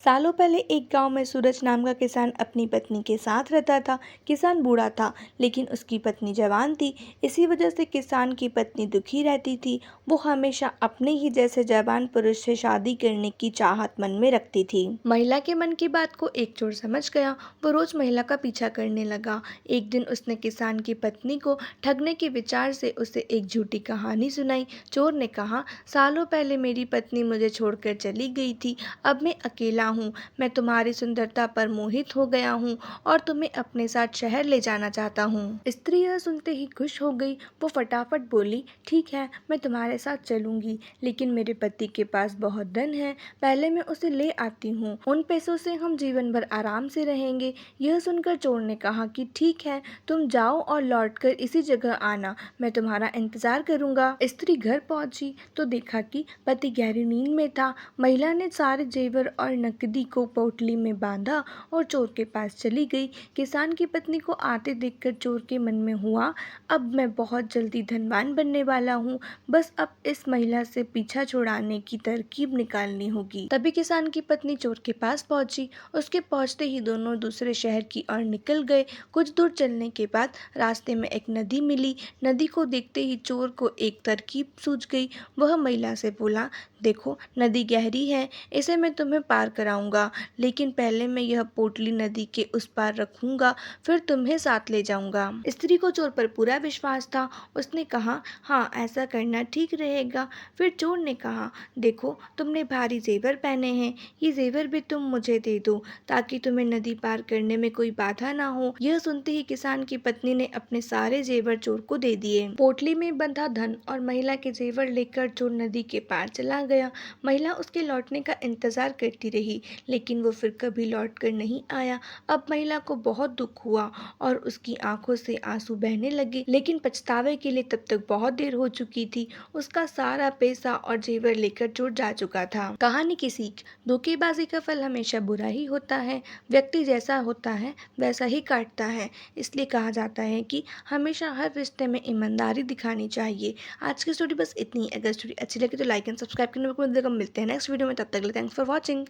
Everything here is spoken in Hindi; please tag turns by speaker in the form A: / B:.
A: सालों पहले एक गांव में सूरज नाम का किसान अपनी पत्नी के साथ रहता था। किसान बूढ़ा था, लेकिन उसकी पत्नी जवान थी। इसी वजह से किसान की पत्नी दुखी रहती थी। वो हमेशा अपने ही जैसे जवान पुरुष से शादी करने की चाहत मन में रखती थी। महिला के मन की बात को एक चोर समझ गया। वो रोज महिला का पीछा करने लगा। एक दिन उसने किसान की पत्नी को ठगने के विचार से उसे एक झूठी कहानी सुनाई। चोर ने कहा, सालों पहले मेरी पत्नी मुझे छोड़कर चली गई थी। अब मैं अकेला हूँ। मैं तुम्हारी सुंदरता पर मोहित हो गया हूँ और तुम्हें अपने साथ शहर ले जाना चाहता हूँ। स्त्री यह सुनते ही खुश हो गई। वो फटाफट बोली, ठीक है, मैं तुम्हारे साथ चलूंगी, लेकिन मेरे पति के पास बहुत धन है। पहले मैं उसे ले आती हूँ। उन पैसों से हम जीवन भर आराम से रहेंगे। यह सुनकर चोर ने कहा कि ठीक है, तुम जाओ और लौटकर इसी जगह आना। मैं तुम्हारा इंतजार करूंगा। स्त्री घर पहुंची तो देखा कि पति गहरी नींद में था। महिला ने सारे जेवर और नकदी को पोटली में बांधा और चोर के पास चली गई। किसान की पत्नी को आते देखकर चोर के मन में हुआ, अब मैं बहुत जल्दी धनवान बनने वाला हूँ। बस अब इस महिला से पीछा छुड़ाने की तरकीब निकालनी होगी। तभी किसान की पत्नी चोर के पास पहुंची। उसके पहुंचते ही दोनों दूसरे शहर की ओर निकल गए। कुछ दूर चलने के बाद रास्ते में एक नदी मिली। नदी को देखते ही चोर को एक तरकीब सूझ गई। वह महिला से बोला, देखो, नदी गहरी है, इसे मैं तुम्हें पार कराऊंगा, लेकिन पहले मैं यह पोटली नदी के उस पार रखूंगा, फिर तुम्हें साथ ले जाऊंगा। स्त्री को चोर पर पूरा विश्वास था। उसने कहा, हाँ, ऐसा करना ठीक रहेगा। फिर चोर ने कहा, देखो, तुमने भारी जेवर पहने हैं, ये जेवर भी तुम मुझे दे दो, ताकि तुम्हें नदी पार करने में कोई बाधा ना हो। यह सुनते ही किसान की पत्नी ने अपने सारे जेवर चोर को दे दिए। पोटली में बंधा धन और महिला के जेवर लेकर चोर नदी के पार चला गया। महिला उसके लौटने का इंतजार करती रही, लेकिन वो फिर कभी लौटकर नहीं आया। अब महिला को बहुत दुख हुआ और उसकी आंखों से आंसू बहने लगे, लेकिन पछतावे के लिए तब तक बहुत देर हो चुकी थी। उसका सारा पैसा और जेवर लेकर चोर जा चुका था। कहानी की सीख, धोखेबाजी का फल हमेशा बुरा ही होता है। व्यक्ति जैसा होता है वैसा ही काटता है। इसलिए कहा जाता है कि हमेशा हर रिश्ते में ईमानदारी दिखानी चाहिए। आज की स्टोरी बस इतनी। अगर स्टोरी अच्छी लगी तो लाइक एंड सब्सक्राइब करने को मिलते हैं नेक्स्ट वीडियो में। तब तक के लिए थैंक्स फॉर वॉचिंग।